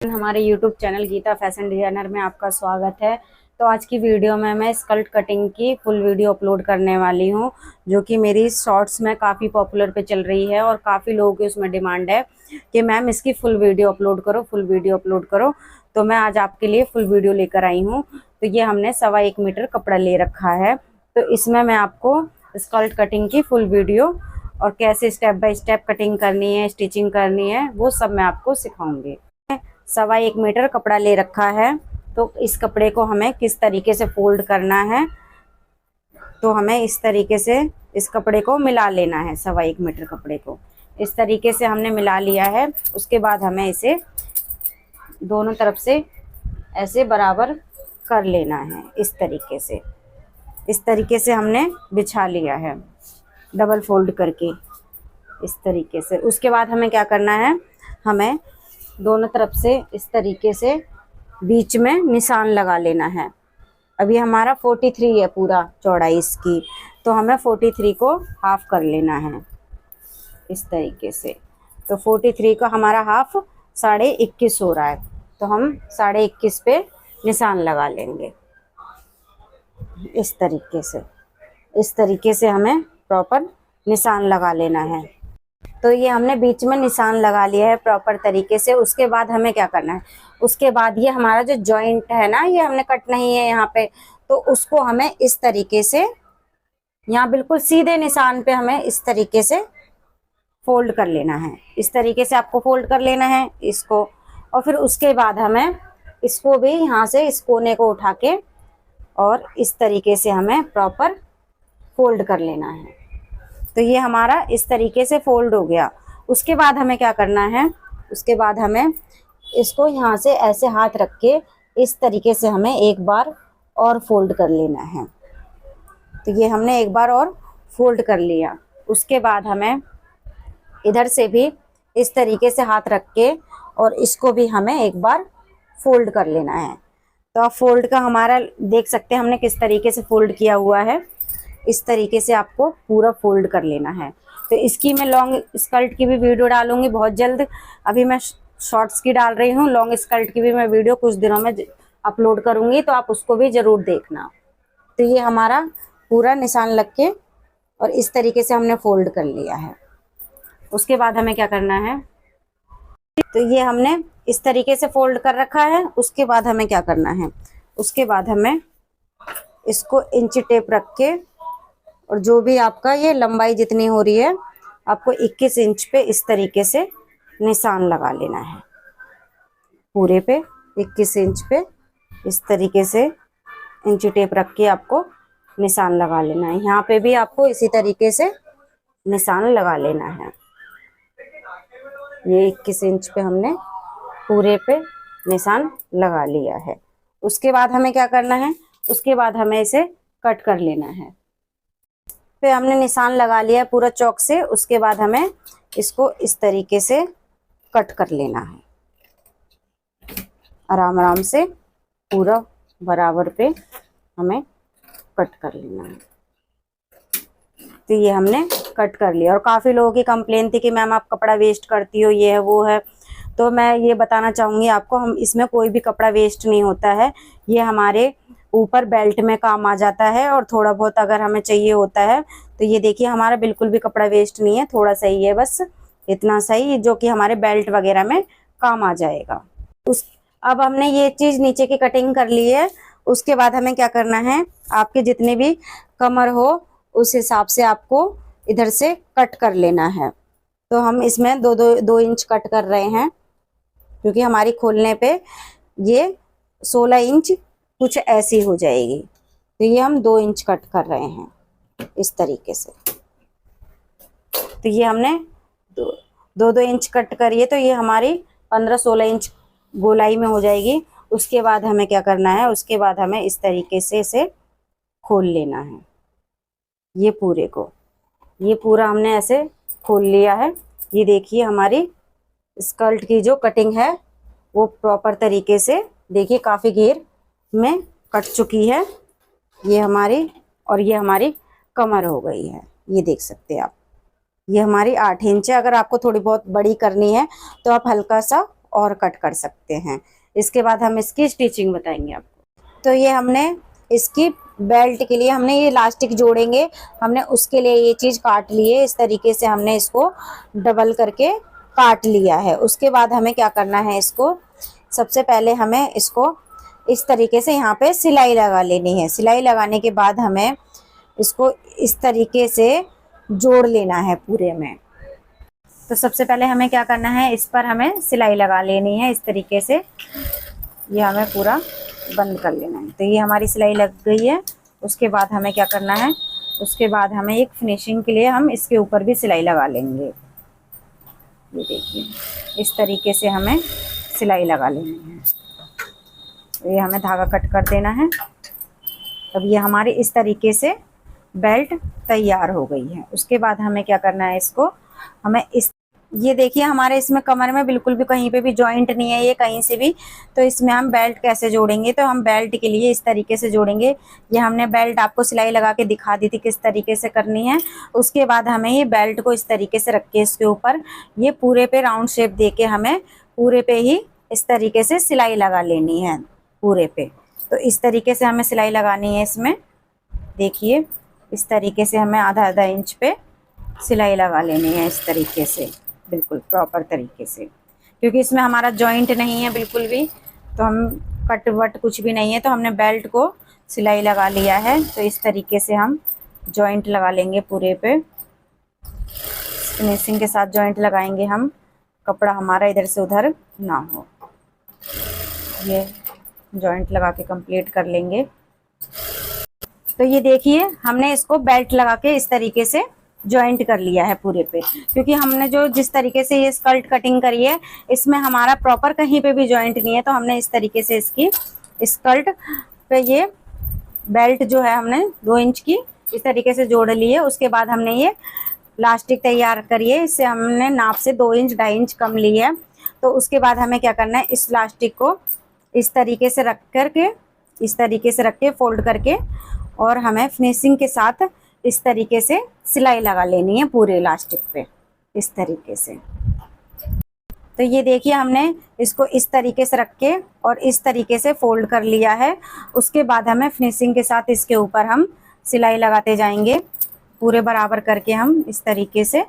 हमारे YouTube channel Geeta fashion designer में आपका स्वागत है। तो आज की वीडियो में मैं स्कर्ट कटिंग की फुल वीडियो अपलोड करने वाली हूं, जो कि मेरी शॉर्ट्स में काफ़ी पॉपुलर पे चल रही है और काफ़ी लोगों की उसमें डिमांड है कि मैम इसकी फुल वीडियो अपलोड करो, फुल वीडियो अपलोड करो। तो मैं आज आपके लिए फुल वीडियो लेकर आई हूँ। तो ये हमने 1.25 मीटर कपड़ा ले रखा है। तो इसमें मैं आपको स्कर्ट कटिंग की फुल वीडियो और कैसे स्टेप बाय स्टेप कटिंग करनी है, स्टिचिंग करनी है, वो सब मैं आपको सिखाऊंगी। 1.25 मीटर कपड़ा ले रखा है। तो इस कपड़े को हमें किस तरीके से फोल्ड करना है, तो हमें इस तरीके से इस कपड़े को मिला लेना है। 1.25 मीटर कपड़े को इस तरीके से हमने मिला लिया है। उसके बाद हमें इसे दोनों तरफ से ऐसे बराबर कर लेना है। इस तरीके से हमने बिछा लिया है, डबल फोल्ड करके इस तरीके से। उसके बाद हमें क्या करना है, हमें दोनों तरफ से इस तरीके से बीच में निशान लगा लेना है। अभी हमारा 43 है पूरा चौड़ाई इसकी, तो हमें 43 को हाफ कर लेना है इस तरीके से। तो 43 का हमारा हाफ 21.5 हो रहा है, तो हम 21.5 पे निशान लगा लेंगे इस तरीके से हमें प्रॉपर निशान लगा लेना है। तो ये हमने बीच में निशान लगा लिया है प्रॉपर तरीके से। उसके बाद हमें क्या करना है, उसके बाद ये हमारा जो जॉइंट है ना, ये हमने कट नहीं है यहाँ पे, तो उसको हमें इस तरीके से यहाँ बिल्कुल सीधे निशान पे हमें इस तरीके से फोल्ड कर लेना है। इस तरीके से आपको फोल्ड कर लेना है इसको। और फिर उसके बाद हमें इसको भी यहाँ से इस कोने को उठा के और इस तरीके से हमें प्रॉपर फोल्ड कर लेना है। तो ये हमारा इस तरीके से फोल्ड हो गया। उसके बाद हमें क्या करना है, उसके बाद हमें इसको यहाँ से ऐसे हाथ रख के इस तरीके से हमें एक बार और फोल्ड कर लेना है। तो ये हमने एक बार और फोल्ड कर लिया। उसके बाद हमें इधर से भी इस तरीके से हाथ रख के और इसको भी हमें एक बार फोल्ड कर लेना है। तो आप फोल्ड का हमारा देख सकते हैं हमने किस तरीके से फोल्ड किया हुआ है। इस तरीके से आपको पूरा फोल्ड कर लेना है। तो इसकी मैं लॉन्ग स्कर्ट की भी वीडियो डालूंगी बहुत जल्द। अभी मैं शॉर्ट्स की डाल रही हूँ, लॉन्ग स्कर्ट की भी मैं वीडियो कुछ दिनों में अपलोड करूंगी, तो आप उसको भी जरूर देखना। तो ये हमारा पूरा निशान लग के और इस तरीके से हमने फोल्ड कर लिया है। उसके बाद हमें क्या करना है, तो ये हमने इस तरीके से फोल्ड कर रखा है। उसके बाद हमें क्या करना है, उसके बाद हमें इसको इंची टेप रख के और जो भी आपका ये लंबाई जितनी हो रही है, आपको 21 इंच पे इस तरीके से निशान लगा लेना है। पूरे पे 21 इंच पे इस तरीके से इंची टेप रख के आपको निशान लगा लेना है। यहाँ पे भी आपको इसी तरीके से निशान लगा लेना है। ये 21 इंच पे हमने पूरे पे निशान लगा लिया है। उसके बाद हमें क्या करना है, उसके बाद हमें इसे कट कर लेना है। पे हमने निशान लगा लिया है पूरा चौक से। उसके बाद हमें इसको इस तरीके से कट कर लेना है। आराम आराम से पूरा बराबर पे हमें कट कर लेना है। तो ये हमने कट कर लिया। और काफ़ी लोगों की कंप्लेन थी कि मैम आप कपड़ा वेस्ट करती हो, ये है वो है। तो मैं ये बताना चाहूँगी आपको, हम इसमें कोई भी कपड़ा वेस्ट नहीं होता है। ये हमारे ऊपर बेल्ट में काम आ जाता है और थोड़ा बहुत अगर हमें चाहिए होता है। तो ये देखिए हमारा बिल्कुल भी कपड़ा वेस्ट नहीं है, थोड़ा सही है, बस इतना सही जो कि हमारे बेल्ट वगैरह में काम आ जाएगा। अब हमने ये चीज़ नीचे की कटिंग कर ली है। उसके बाद हमें क्या करना है, आपके जितने भी कमर हो उस हिसाब से आपको इधर से कट कर लेना है। तो हम इसमें दो इंच कट कर रहे हैं, क्योंकि हमारी खोलने पे ये 16 इंच कुछ ऐसी हो जाएगी। तो ये हम 2 इंच कट कर रहे हैं इस तरीके से। तो ये हमने दो इंच कट करिए, तो ये हमारी 15-16 इंच गोलाई में हो जाएगी। उसके बाद हमें क्या करना है, उसके बाद हमें इस तरीके से इसे खोल लेना है। ये पूरे को, ये पूरा हमने ऐसे खोल लिया है। ये देखिए हमारी स्कर्ट की जो कटिंग है वो प्रॉपर तरीके से, देखिए काफ़ी घेर में कट चुकी है ये हमारी। और ये हमारी कमर हो गई है, ये देख सकते हैं आप। ये हमारी 8 इंच है। अगर आपको थोड़ी बहुत बड़ी करनी है तो आप हल्का सा और कट कर सकते हैं। इसके बाद हम इसकी स्टिचिंग बताएंगे आपको। तो ये हमने इसकी बेल्ट के लिए हमने ये इलास्टिक जोड़ेंगे, हमने उसके लिए ये चीज़ काट ली है। इस तरीके से हमने इसको डबल करके काट लिया है। उसके बाद हमें क्या करना है, इसको सबसे पहले हमें इसको इस तरीके से यहाँ पे सिलाई लगा लेनी है। सिलाई लगाने के बाद हमें इसको इस तरीके से जोड़ लेना है पूरे में। तो सबसे पहले हमें क्या करना है, इस पर हमें सिलाई लगा लेनी है इस तरीके से। ये हमें पूरा बंद कर लेना है। तो ये हमारी सिलाई लग गई है। उसके बाद हमें क्या करना है, उसके बाद हमें एक फिनिशिंग के लिए हम इसके ऊपर भी सिलाई लगा लेंगे। ये देखिए इस तरीके से हमें सिलाई लगा लेनी है। ये हमें धागा कट कर देना है। अब ये हमारी इस तरीके से बेल्ट तैयार हो गई है। उसके बाद हमें क्या करना है, इसको हमें ये देखिए हमारे इसमें कमर में बिल्कुल भी कहीं पे भी जॉइंट नहीं है ये कहीं से भी। तो इसमें हम बेल्ट कैसे जोड़ेंगे, तो हम बेल्ट के लिए इस तरीके से जोड़ेंगे। ये हमने बेल्ट आपको सिलाई लगा के दिखा दी थी किस तरीके से करनी है। उसके बाद हमें ये बेल्ट को इस तरीके से रख के इसके ऊपर ये पूरे पे राउंड शेप दे के हमें पूरे पे ही इस तरीके से सिलाई लगा लेनी है पूरे पे। तो इस तरीके से हमें सिलाई लगानी है इसमें। देखिए इस तरीके से हमें आधा आधा इंच पे सिलाई लगा लेनी है इस तरीके से, बिल्कुल प्रॉपर तरीके से, क्योंकि इसमें हमारा जॉइंट नहीं है बिल्कुल भी। तो हम कट वट कुछ भी नहीं है। तो हमने बेल्ट को सिलाई लगा लिया है। तो इस तरीके से हम जॉइंट लगा लेंगे पूरे पे। फिनिशिंग के साथ जॉइंट लगाएंगे हम, कपड़ा हमारा इधर से उधर ना हो। ये जॉइंट लगा के कंप्लीट कर लेंगे। तो ये देखिए हमने इसको बेल्ट लगा के इस तरीके से जॉइंट कर लिया है पूरे पे, क्योंकि हमने जो जिस तरीके से ये स्कर्ट कटिंग करी है इसमें हमारा प्रॉपर कहीं पे भी जॉइंट नहीं है। तो हमने इस तरीके से इसकी स्कर्ट पे ये बेल्ट जो है हमने 2 इंच की इस तरीके से जोड़ ली है। उसके बाद हमने ये लास्टिक तैयार करी है। इससे हमने नाप से 2 इंच 2.5 इंच कम ली है। तो उसके बाद हमें क्या करना है, इस लास्टिक को इस तरीके से रख करके इस तरीके से रख के फोल्ड करके और हमें फिनिशिंग के साथ इस तरीके से सिलाई लगा लेनी है पूरे इलास्टिक पे इस तरीके से। तो ये देखिए हमने इसको इस तरीके से रख के और इस तरीके से फोल्ड कर लिया है। उसके बाद हमें फिनिशिंग के साथ इसके ऊपर हम सिलाई लगाते जाएंगे पूरे बराबर करके। हम इस तरीके से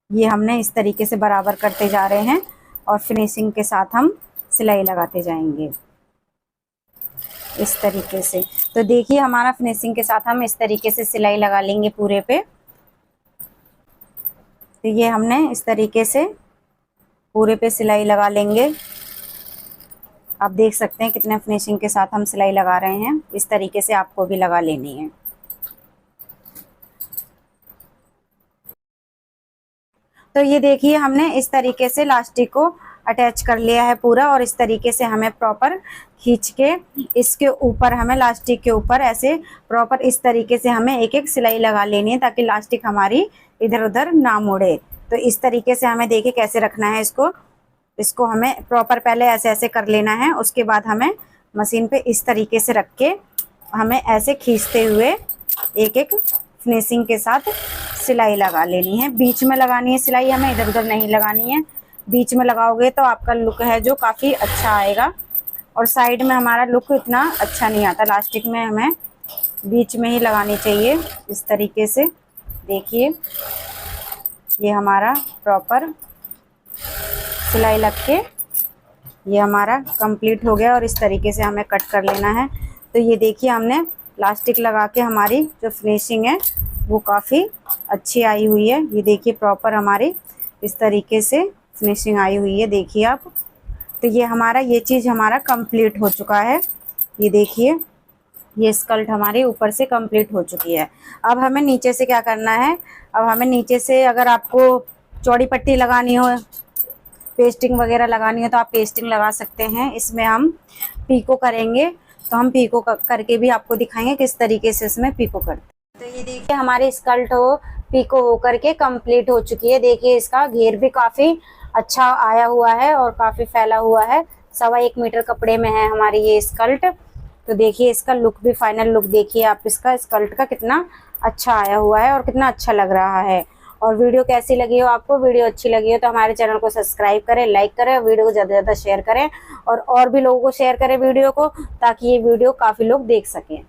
ये हमने इस तरीके से बराबर करते जा रहे हैं और फिनिशिंग के साथ हम सिलाई लगाते जाएंगे इस तरीके से। तो देखिए हमारा फिनिशिंग के साथ हम इस तरीके से सिलाई लगा लेंगे पूरे पे। तो ये हमने इस तरीके से पूरे पे सिलाई लगा लेंगे। आप देख सकते हैं कितने फिनिशिंग के साथ हम सिलाई लगा रहे हैं। इस तरीके से आपको भी लगा लेनी है। तो ये देखिए हमने इस तरीके से इलास्टिक को अटैच कर लिया है पूरा, और इस तरीके से हमें प्रॉपर खींच के इसके ऊपर हमें इलास्टिक के ऊपर ऐसे प्रॉपर इस तरीके से हमें एक एक सिलाई लगा लेनी है ताकि इलास्टिक हमारी इधर उधर ना मुड़े। तो इस तरीके से हमें देखिए कैसे रखना है इसको हमें प्रॉपर पहले ऐसे ऐसे कर लेना है। उसके बाद हमें मशीन पे इस तरीके से रख के हमें ऐसे खींचते हुए एक एक फिनिशिंग के साथ सिलाई लगा लेनी है। बीच में लगानी है सिलाई, हमें इधर उधर नहीं लगानी है। बीच में लगाओगे तो आपका लुक है जो काफ़ी अच्छा आएगा, और साइड में हमारा लुक इतना अच्छा नहीं आता। इलास्टिक में हमें बीच में ही लगानी चाहिए इस तरीके से। देखिए ये हमारा प्रॉपर सिलाई लग के ये हमारा कंप्लीट हो गया, और इस तरीके से हमें कट कर लेना है। तो ये देखिए हमने इलास्टिक लगा के हमारी जो फिनिशिंग है वो काफ़ी अच्छी आई हुई है। ये देखिए प्रॉपर हमारी इस तरीके से फिनिशिंग आई हुई है, देखिए आप। तो ये चीज़ हमारा कंप्लीट हो चुका है। ये देखिए ये स्कर्ट हमारी ऊपर से कंप्लीट हो चुकी है। अब हमें नीचे से क्या करना है, अब हमें नीचे से अगर आपको चौड़ी पट्टी लगानी हो, पेस्टिंग वगैरह लगानी हो तो आप पेस्टिंग लगा सकते हैं। इसमें हम पीको करेंगे, तो हम पीको करके भी आपको दिखाएंगे किस तरीके से इसमें पीको करते हैं। तो ये देखिए हमारी स्कर्ट पीको हो करके कंप्लीट हो चुकी है। देखिए इसका घेर भी काफ़ी अच्छा आया हुआ है और काफ़ी फैला हुआ है। 1.25 मीटर कपड़े में है हमारी ये स्कर्ट। तो देखिए इसका लुक भी, फाइनल लुक देखिए आप इसका स्कर्ट का कितना अच्छा आया हुआ है और कितना अच्छा लग रहा है। और वीडियो कैसी लगी हो आपको, वीडियो अच्छी लगी हो तो हमारे चैनल को सब्सक्राइब करें, लाइक करें, वीडियो को ज़्यादा से ज़्यादा शेयर करें और भी लोगों को शेयर करें वीडियो को, ताकि ये वीडियो काफ़ी लोग देख सकें।